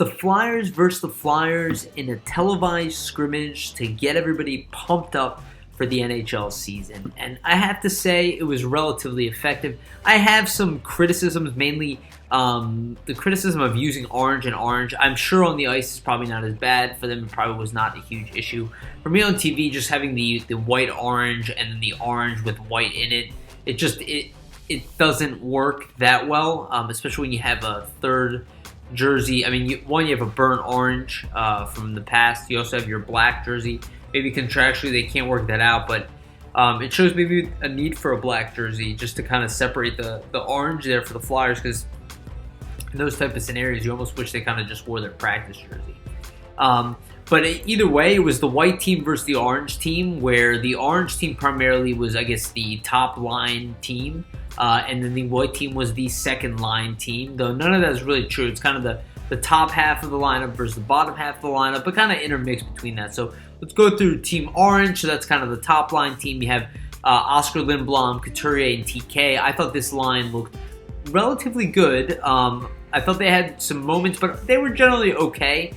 the Flyers versus the Flyers in a televised scrimmage to get everybody pumped up for the NHL season. And I have to say it was relatively effective. I have some criticisms, mainly the criticism of using orange and orange. I'm sure on the ice is probably not as bad. For them, it probably was not a huge issue. For me on TV, just having the white orange and then the orange with white in it, it doesn't work that well, especially when you have a third jersey. I mean, you have a burnt orange from the past. You also have your black jersey. Maybe contractually they can't work that out, but it shows maybe a need for a black jersey just to kind of separate the orange there for the Flyers, because in those type of scenarios, you almost wish they kind of just wore their practice jersey. But either way, it was the white team versus the orange team, where the orange team primarily was, I guess, the top line team, and then the white team was the second line team, though none of that is really true. It's kind of the top half of the lineup versus the bottom half of the lineup, but kind of intermixed between that. So let's go through Team Orange. So that's kind of the top line team. You have Oscar Lindblom, Couturier, and TK. I thought this line looked relatively good. I thought they had some moments, but they were generally okay.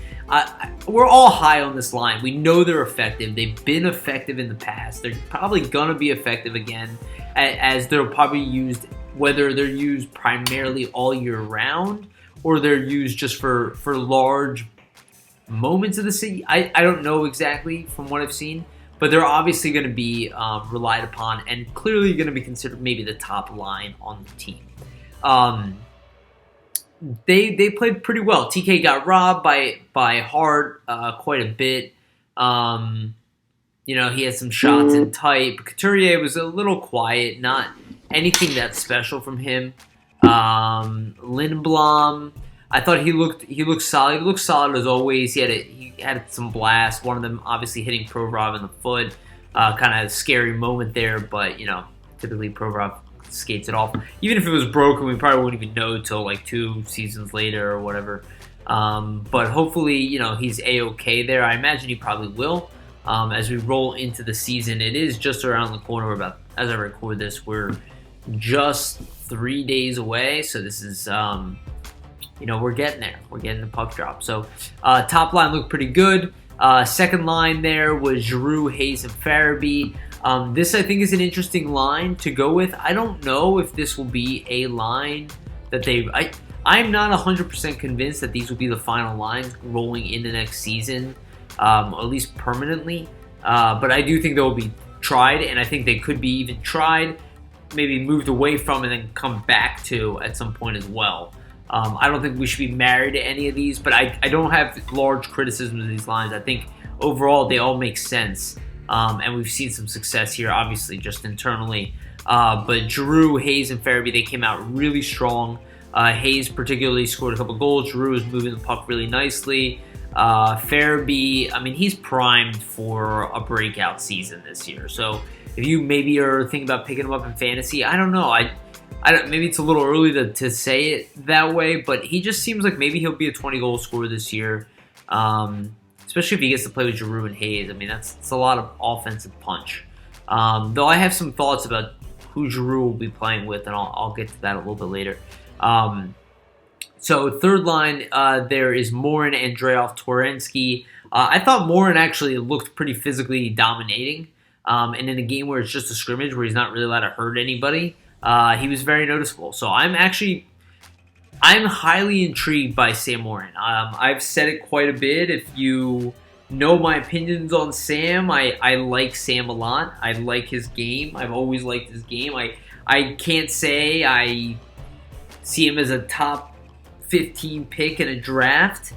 We're all high on this line. We know they're effective. They've been effective in the past. They're probably going to be effective again, as they're probably used, whether they're used primarily all year round or they're used just for large moments of the season. I don't know exactly from what I've seen, but they're obviously going to be relied upon and clearly going to be considered maybe the top line on the team. They played pretty well. TK got robbed by Hart quite a bit. He had some shots in tight. But Couturier was a little quiet, not anything that special from him. Lindblom, I thought he looked solid. He looked solid as always. He had some blasts. One of them obviously hitting Provorov in the foot. Kind of a scary moment there, but typically Provorov skates it off. Even if it was broken, we probably wouldn't even know till like 2 seasons later or whatever. But hopefully, he's A-okay there. I imagine he probably will. As we roll into the season, it is just around the corner. As I record this, we're just 3 days away. So this is, we're getting there. We're getting the puck drop. So top line looked pretty good. Second line there was Giroux, Hayes, and Farabee. This, I think, is an interesting line to go with. I don't know if this will be a line that I'm not 100% convinced that these will be the final lines rolling into next season, at least permanently. But I do think they will be tried, and I think they could be even tried, maybe moved away from, and then come back to at some point as well. I don't think we should be married to any of these, but I don't have large criticisms of these lines. I think overall they all make sense. And we've seen some success here, obviously, just internally. But Giroux, Hayes, and Farabee, they came out really strong. Hayes particularly scored a couple goals. Giroux is moving the puck really nicely. Farabee, I mean, he's primed for a breakout season this year. So if you maybe are thinking about picking him up in fantasy, I don't know. Maybe it's a little early to say it that way, but he just seems like maybe he'll be a 20-goal scorer this year. Especially if he gets to play with Giroux and Hayes. I mean, that's a lot of offensive punch. Though I have some thoughts about who Giroux will be playing with, and I'll get to that a little bit later. So third line, there is Morin, Andreoff, Torensky. I thought Morin actually looked pretty physically dominating. And in a game where it's just a scrimmage where he's not really allowed to hurt anybody, he was very noticeable. So I'm highly intrigued by Sam Morin. I've said it quite a bit. If you know my opinions on Sam, I like Sam a lot. I like his game. I've always liked his game. I can't say I see him as a top 15 pick in a draft.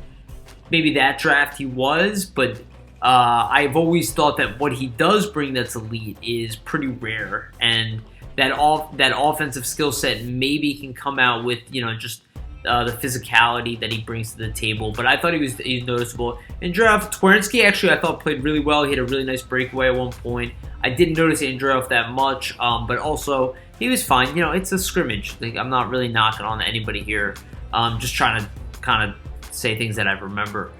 Maybe that draft he was, but I've always thought that what he does bring that's elite is pretty rare, and that offensive skill set maybe can come out with just the physicality that he brings to the table. But I thought he's noticeable. Andreoff, Torensky actually I thought played really well. He had a really nice breakaway at one point. I didn't notice Andreoff that much, but also he was fine. It's a scrimmage. I'm not really knocking on anybody here. Just trying to kind of say things that I remember.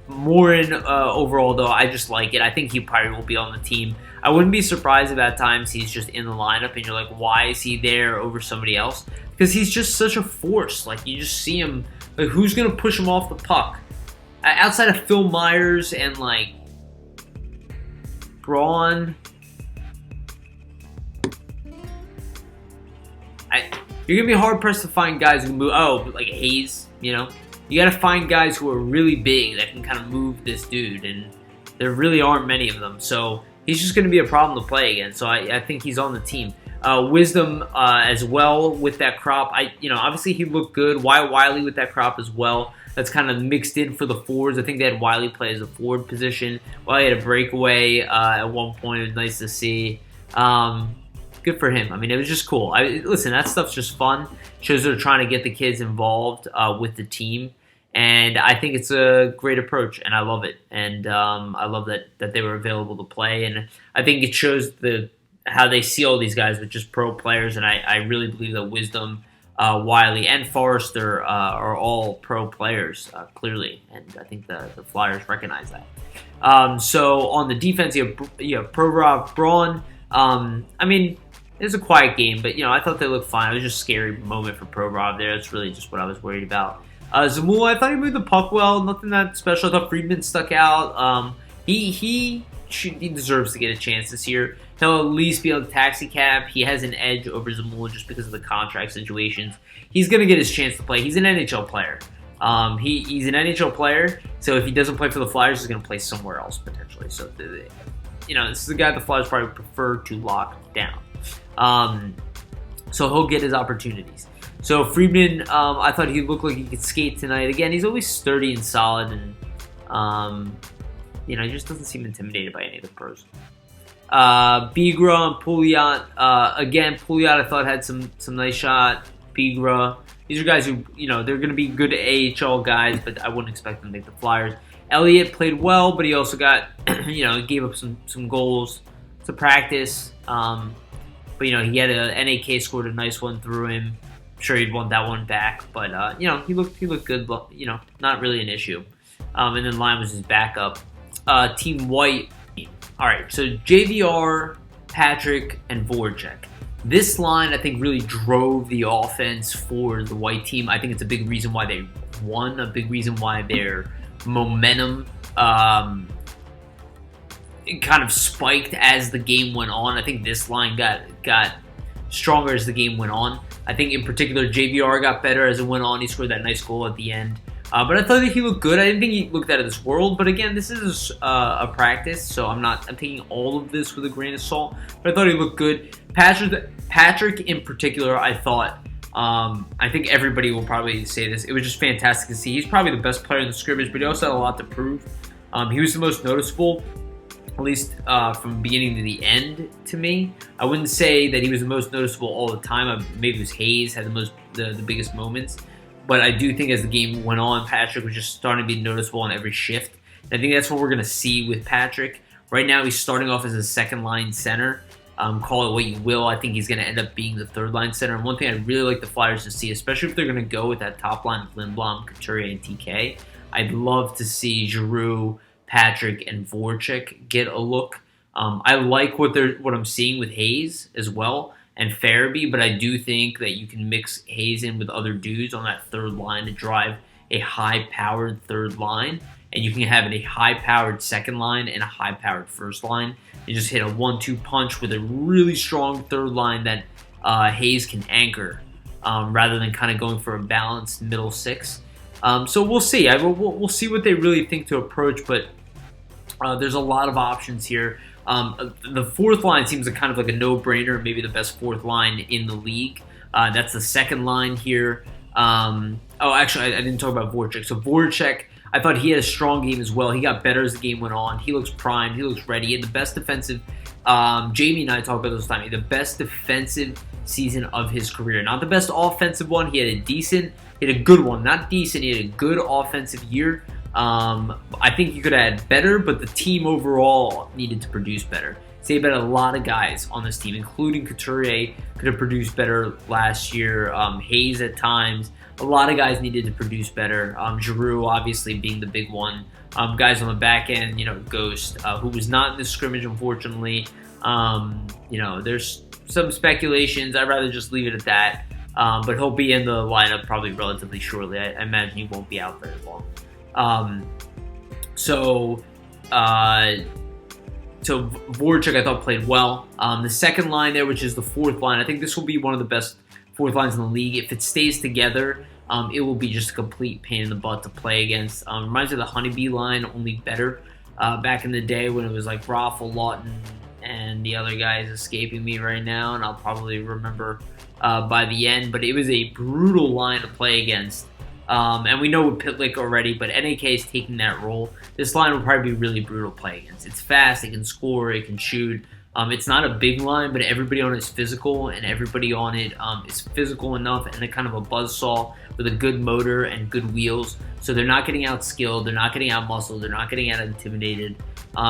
Morin, overall, though, I just like it. I think he probably will be on the team. I wouldn't be surprised if at times he's just in the lineup and you're like, why is he there over somebody else? Because he's just such a force. Like, you just see him Like, who's going to push him off the puck? Outside of Phil Myers and, like, Braun, you're going to be hard-pressed to find guys who move. Oh, like Hayes, you know? You got to find guys who are really big that can kind of move this dude, and there really aren't many of them. So he's just going to be a problem to play against. So I think he's on the team. Wisdom as well with that crop. Obviously he looked good. Wyatt Wiley with that crop as well. That's kind of mixed in for the forwards. I think they had Wiley play as a forward position. Wiley had a breakaway at one point. It was nice to see. Good for him. I mean, it was just cool. Listen, that stuff's just fun. Shows they're trying to get the kids involved with the team. And I think it's a great approach, and I love it. And I love that they were available to play. And I think it shows how they see all these guys with just pro players. And I really believe that Wisdom, Wiley, and Forrester are all pro players, clearly. And I think the Flyers recognize that. So on the defense, you have Provorov, Braun. I mean, it was a quiet game, but I thought they looked fine. It was just a scary moment for Provorov there. That's really just what I was worried about. Zamula, I thought he moved the puck well. Nothing that special. I thought Friedman stuck out. He deserves to get a chance this year. He'll at least be on the taxi cab. He has an edge over Zamula just because of the contract situations. He's going to get his chance to play. He's an NHL player. He's an NHL player, so if he doesn't play for the Flyers, he's going to play somewhere else potentially. So, this is a guy the Flyers probably prefer to lock down. So he'll get his opportunities. So Friedman, I thought he looked like he could skate tonight. Again, he's always sturdy and solid, and he just doesn't seem intimidated by any of the pros. Bigra and Pouliot. Again, Pouliot I thought had some nice shot. Bigra. These are guys who, they're going to be good AHL guys, but I wouldn't expect them to make the Flyers. Elliott played well, but he also got, he gave up some goals to practice. But, he had NAK scored a nice one through him. I'm sure he'd want that one back. But, he looked good, but, not really an issue. And then Lyon was his backup. Team White. All right, so JVR, Patrick, and Voracek. This line, I think, really drove the offense for the White team. I think it's a big reason why they won, a big reason why their momentum kind of spiked as the game went on. I think this line got stronger as the game went on. I think in particular JVR got better as it went on. He scored that nice goal at the end. But I thought that he looked good. I didn't think he looked out of this world. But again, this is a practice, so I'm taking all of this with a grain of salt. But I thought he looked good. Patrick in particular, I thought. I think everybody will probably say this. It was just fantastic to see. He's probably the best player in the scrimmage, but he also had a lot to prove. He was the most noticeable, at least from beginning to the end to me. I wouldn't say that he was the most noticeable all the time. Maybe it was Hayes had the biggest moments. But I do think as the game went on, Patrick was just starting to be noticeable on every shift. And I think that's what we're going to see with Patrick. Right now, he's starting off as a second-line center. Call it what you will. I think he's going to end up being the third-line center. And one thing I'd really like the Flyers to see, especially if they're going to go with that top line of Lindblom, Couturier, and TK, I'd love to see Giroux, Patrick, and Voracek get a look. I like what I'm seeing with Hayes as well and Farabee, but I do think that you can mix Hayes in with other dudes on that third line to drive a high-powered third line, and you can have a high-powered second line and a high-powered first line. You just hit a 1-2 punch with a really strong third line that Hayes can anchor rather than kind of going for a balanced middle six. So we'll see. We'll see what they really think to approach, but there's a lot of options here. The fourth line seems kind of like a no-brainer, maybe the best fourth line in the league. That's the second line here. Actually, I didn't talk about Voracek. So Voracek, I thought he had a strong game as well. He got better as the game went on. He looks primed. He looks ready. He had the best defensive. Jamie and I talked about this time. He had the best defensive season of his career. Not the best offensive one. He had a good one. Not decent. He had a good offensive year. I think he could have had better, but the team overall needed to produce better. Say about a lot of guys on this team, including Couturier, could have produced better last year. Hayes at times. A lot of guys needed to produce better. Giroux obviously being the big one. Guys on the back end, Ghost, who was not in the scrimmage, unfortunately. There's some speculations. I'd rather just leave it at that. but he'll be in the lineup probably relatively shortly. I imagine he won't be out very long. So Voracek I thought played well. The second line there, which is the fourth line, I think this will be one of the best fourth lines in the league. If it stays together, it will be just a complete pain in the butt to play against. Reminds me of the Honeybee line, only better. Back in the day when it was like Raffle, Lawton, and the other guy is escaping me right now, and I'll probably remember by the end. But it was a brutal line to play against. And we know with Pitlick already, but NAK is taking that role. This line will probably be really brutal to play against. It's fast, it can score, it can shoot. It's not a big line, but everybody on it is physical, and everybody on it is physical enough and a kind of a buzzsaw with a good motor and good wheels. So they're not getting out skilled, they're not getting out muscled, they're not getting out intimidated.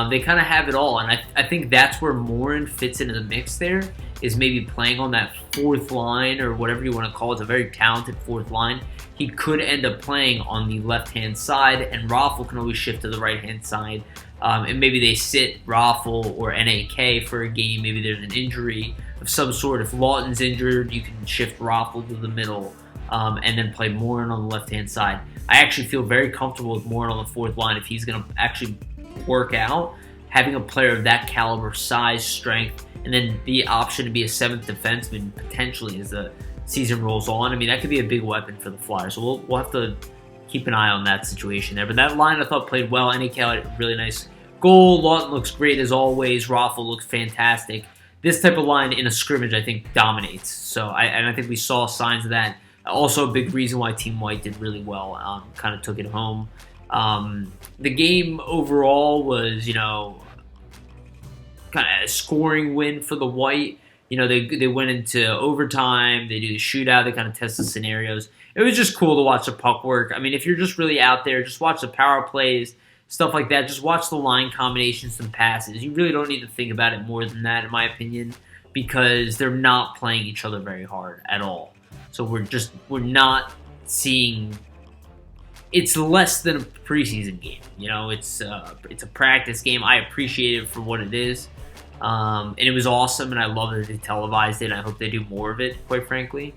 They kind of have it all, and I think that's where Morin fits into the mix there, is maybe playing on that fourth line or whatever you want to call it. It's a very talented fourth line. He could end up playing on the left-hand side, and Raffle can always shift to the right-hand side. And maybe they sit Raffle or NAK for a game. Maybe there's an injury of some sort. If Lawton's injured, you can shift Raffle to the middle and then play Morin on the left-hand side. I actually feel very comfortable with Morin on the fourth line if he's going to actually work out. Having a player of that caliber, size, strength, and then the option to be a seventh defenseman potentially as the season rolls on. I mean, that could be a big weapon for the Flyers. So we'll have to keep an eye on that situation there. But that line I thought played well. NAK had a really nice goal. Lawton looks great as always. Raffle looks fantastic. This type of line in a scrimmage, I think, dominates. So I think we saw signs of that. Also a big reason why Team White did really well. Kind of took it home. The game overall was, kind of a scoring win for the White. They went into overtime. They do the shootout. They kind of test the scenarios. It was just cool to watch the puck work. I mean, if you're just really out there, just watch the power plays, stuff like that. Just watch the line combinations and passes. You really don't need to think about it more than that, in my opinion, because they're not playing each other very hard at all. So we're not seeing. It's less than a preseason game. It's a practice game. I appreciate it for what it is. And it was awesome, and I love that they televised it. I hope they do more of it, quite frankly.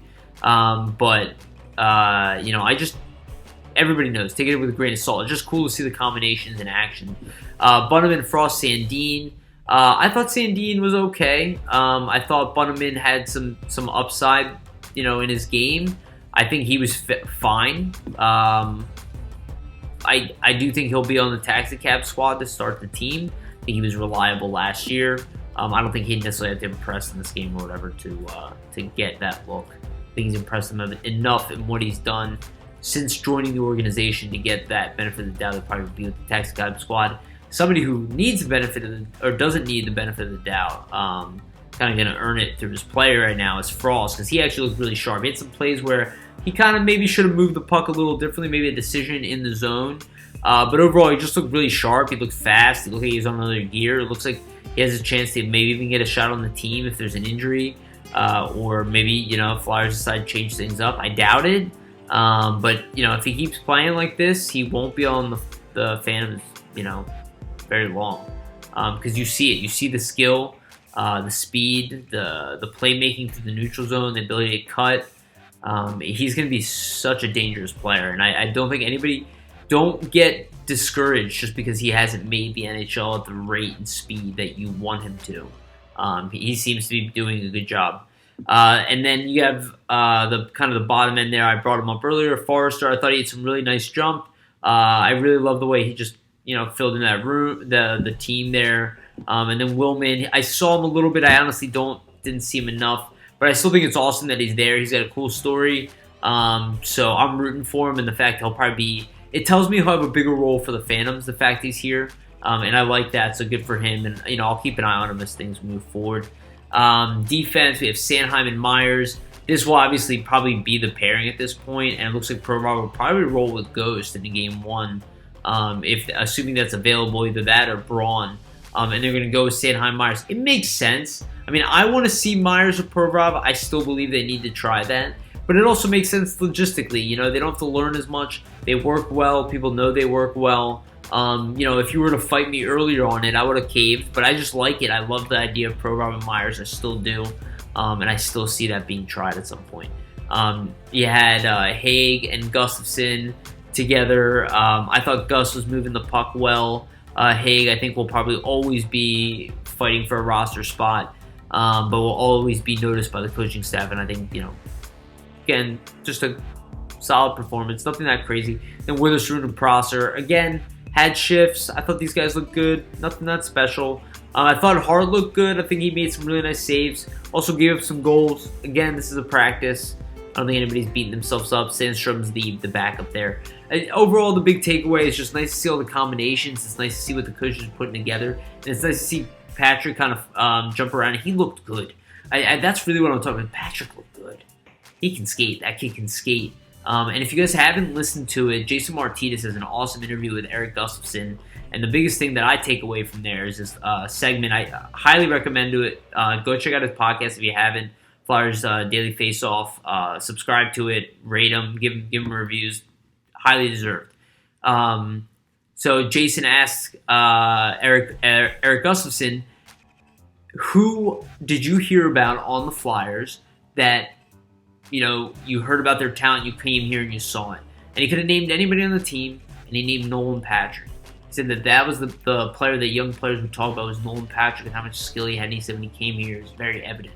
Everybody knows. Take it with a grain of salt. It's just cool to see the combinations in action. Bunnaman, Frost, Sandin. I thought Sandin was okay. I thought Bunnaman had some upside, in his game. I think he was fine. I do think he'll be on the taxi cab squad to start the team. I think he was reliable last year. I don't think he necessarily had to impress in this game or whatever to get that look. I think he's impressed them enough in what he's done since joining the organization to get that benefit of the doubt. He'll probably be with the taxi cab squad. Somebody who needs the benefit or doesn't need the benefit of the doubt, kind of going to earn it through his play right now, is Frost, because he actually looked really sharp. He had some plays where he kind of maybe should have moved the puck a little differently, maybe a decision in the zone. But overall, he just looked really sharp. He looked fast. He looked like he was on another gear. It looks like he has a chance to maybe even get a shot on the team if there's an injury. Or maybe, Flyers decide to change things up. I doubt it. But, if he keeps playing like this, he won't be on the Phantoms, very long. Because you see it. You see the skill, the speed, the playmaking through the neutral zone, the ability to cut. He's going to be such a dangerous player. And I don't think anybody... Don't get discouraged just because he hasn't made the NHL at the rate and speed that you want him to. He seems to be doing a good job. And then you have the kind of the bottom end there. I brought him up earlier. Forrester, I thought he had some really nice jump. I really love the way he just filled in that room, the team there. And then Willman, I saw him a little bit. I honestly didn't see him enough, but I still think it's awesome that he's there. He's got a cool story. So I'm rooting for him, and the fact he'll probably be. It tells me he'll have a bigger role for the Phantoms, the fact he's here. And I like that, so good for him. And, I'll keep an eye on him as things move forward. Defense, we have Sanheim and Myers. This will obviously probably be the pairing at this point, and it looks like Provorov will probably roll with Ghost in the game one, assuming that's available, either that or Braun. And they're going to go with Sanheim, Myers. It makes sense. I mean, I want to see Myers or Provorov. I still believe they need to try that. But it also makes sense logistically. They don't have to learn as much. They work well. People know they work well. If you were to fight me earlier on it, I would have caved. But I just like it. I love the idea of Provorov and Myers. I still do. And I still see that being tried at some point. You had Haig and Gustafson together. I thought Gus was moving the puck well. Haig, I think, will probably always be fighting for a roster spot, but will always be noticed by the coaching staff. And I think, again, just a solid performance, nothing that crazy. Then Witherspoon and Prosser, again, had shifts. I thought these guys looked good, nothing that special. I thought Hart looked good. I think he made some really nice saves. Also gave up some goals. Again, this is a practice. I don't think anybody's beating themselves up. Sandstrom's the backup there. Overall, the big takeaway is just nice to see all the combinations. It's nice to see what the coach is putting together. And it's nice to see Patrick kind of jump around. He looked good. That's really what I'm talking about. Patrick looked good. He can skate. That kid can skate. And if you guys haven't listened to it, Jason Martinez has an awesome interview with Eric Gustafson. And the biggest thing that I take away from there is this segment. I highly recommend it. Go check out his podcast if you haven't. Flyers Daily Face-Off. Subscribe to it. Rate him. Give him reviews. Highly deserved. So Jason asked Eric Gustafson, who did you hear about on the Flyers that you heard about their talent, you came here and you saw it? And he could have named anybody on the team, and he named Nolan Patrick. He said that was the player that young players would talk about was Nolan Patrick and how much skill he had. And he said when he came here, it was very evident.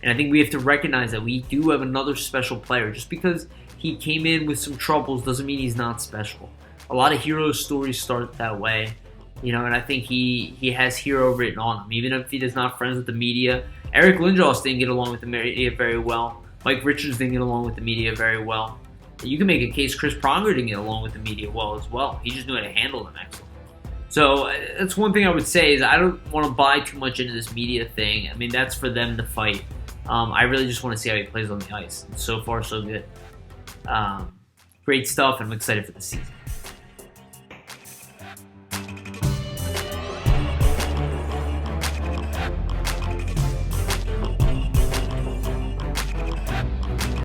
And I think we have to recognize that we do have another special player. Just because he came in with some troubles doesn't mean he's not special. A lot of hero stories start that way, and I think he has hero written on him, even if he is not friends with the media. Eric Lindros didn't get along with the media very well. Mike Richards didn't get along with the media very well. You can make a case Chris Pronger didn't get along with the media well as well. He just knew how to handle them excellently. So that's one thing I would say is I don't want to buy too much into this media thing. I mean, that's for them to fight. I really just want to see how he plays on the ice. So far, so good. Great stuff, and I'm excited for the season.